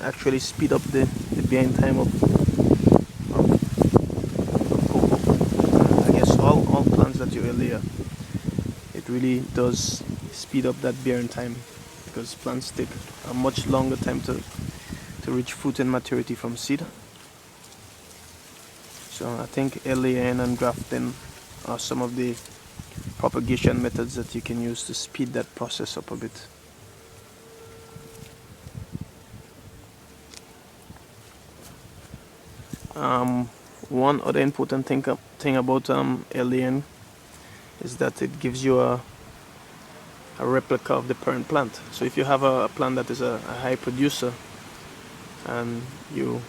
actually speed up the bearing time of cocoa. I guess all plants that you earlier, it really does speed up that bearing time, because plants take a much longer time to reach fruit and maturity from seed. So I think layering and grafting are some of the propagation methods that you can use to speed that process up a bit. One other important thing about layering is that it gives you a replica of the parent plant. So if you have a plant that is a high producer and you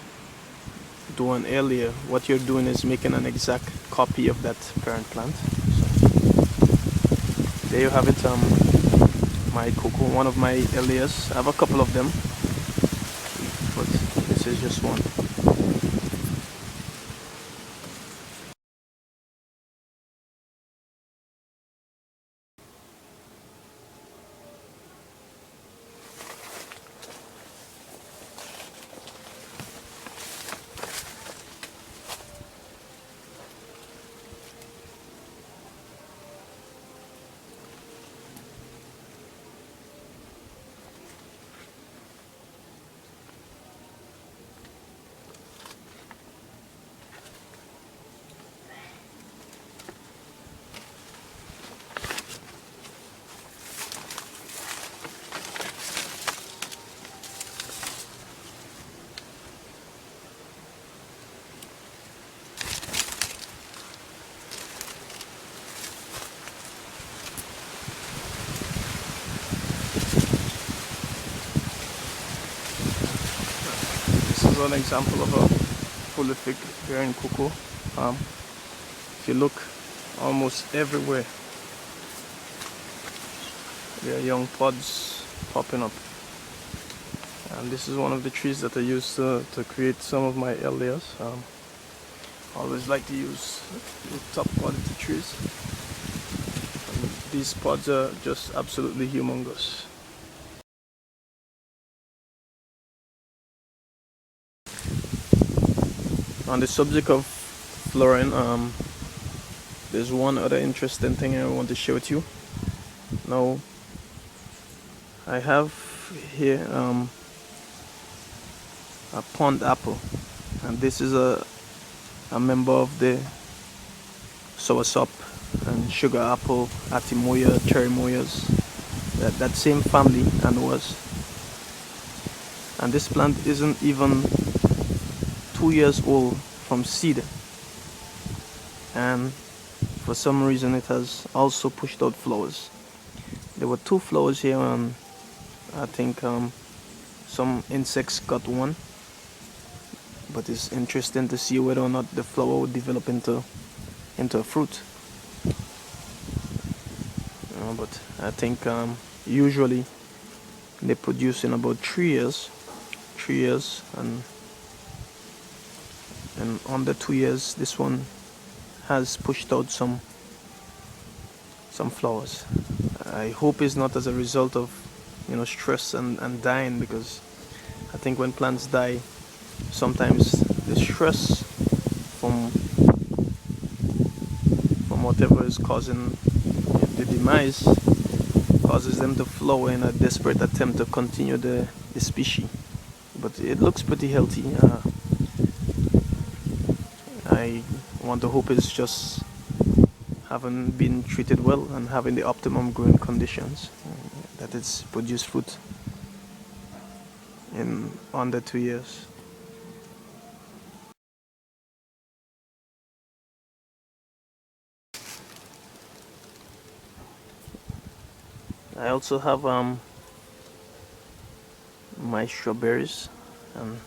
do an air layer, what you're doing is making an exact copy of that parent plant. So there you have it, my cocoa, one of my air layers. I have a couple of them, but this is just one. This is an example of a prolific bearing cocoa. If you look, almost everywhere there are young pods popping up, and this is one of the trees that I use to create some of my air layers. I always like to use the top quality trees, and these pods are just absolutely humongous. On the subject of flooring, there's one other interesting thing I want to share with you. Now, I have here a Pondapple, and this is a member of the soursop and sugar apple, Atimoya, cherry moyas, that same family and was. And this plant isn't even 2 years old from seed, and for some reason it has also pushed out flowers. There were 2 flowers here, and I think some insects got one, but it's interesting to see whether or not the flower would develop into a fruit. But I think usually they produce in about 3 years, and under 2 years this one has pushed out some flowers. I hope it's not as a result of stress and dying, because I think when plants die, sometimes the stress from whatever is causing the demise causes them to flower in a desperate attempt to continue the species. But it looks pretty healthy. I want to hope it's just having been treated well and having the optimum growing conditions, that it's produced fruit in under 2 years. I also have my strawberries, and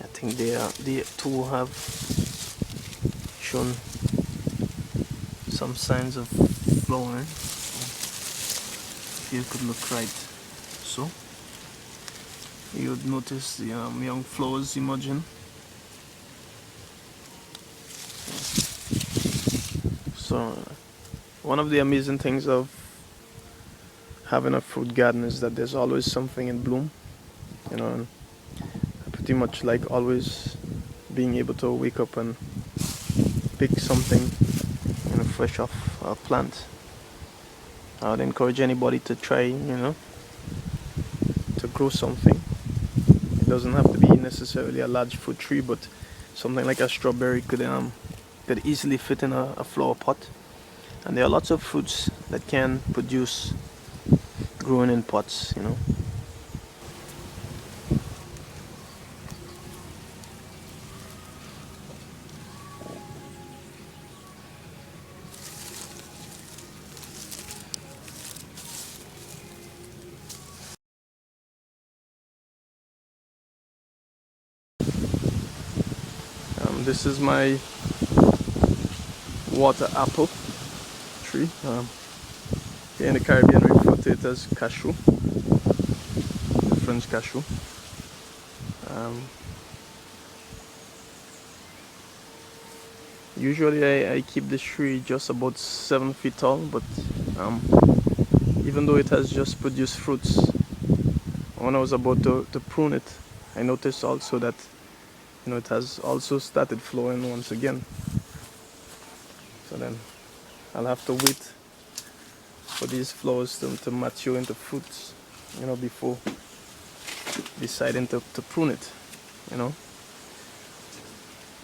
I think they too have shown some signs of flowering. If you could look right, so you would notice the young flowers emerging. So one of the amazing things of having a fruit garden is that there's always something in bloom, and I pretty much like always being able to wake up and pick something, fresh off a plant. I would encourage anybody to try, to grow something. It doesn't have to be necessarily a large fruit tree, but something like a strawberry could easily fit in a flower pot. And there are lots of fruits that can produce growing in pots. This is my water apple tree. Here in the Caribbean, we refer to it as cashew, the French cashew. Um, Usually I keep this tree just about 7 feet tall, but even though it has just produced fruits, when I was about to prune it, I noticed also that it has also started flowering once again. So then I'll have to wait for these flowers to mature into fruits, before deciding to prune it. I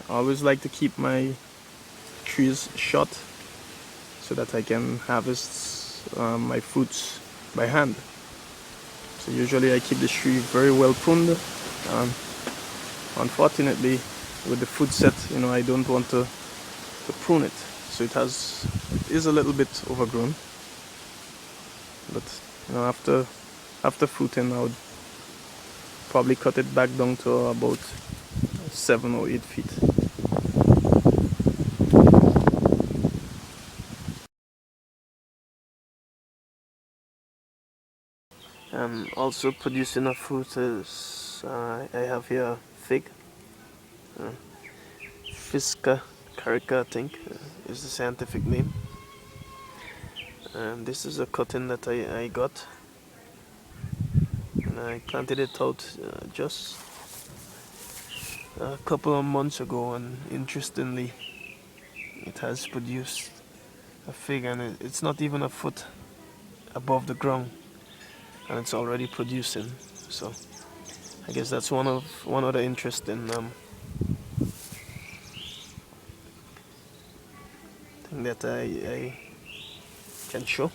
always like to keep my trees short so that I can harvest my fruits by hand. So usually I keep the tree very well pruned. Unfortunately, with the fruit set, I don't want to prune it, so it is a little bit overgrown. But after fruiting, I would probably cut it back down to about 7 or 8 feet. And also producing a fruit is I have here fig, Fisca carica, I think, is the scientific name. And this is a cutting that I got, and I planted it out just a couple of months ago, and interestingly it has produced a fig, and it's not even a foot above the ground, and it's already producing. So I guess that's one of the interesting thing that I can show.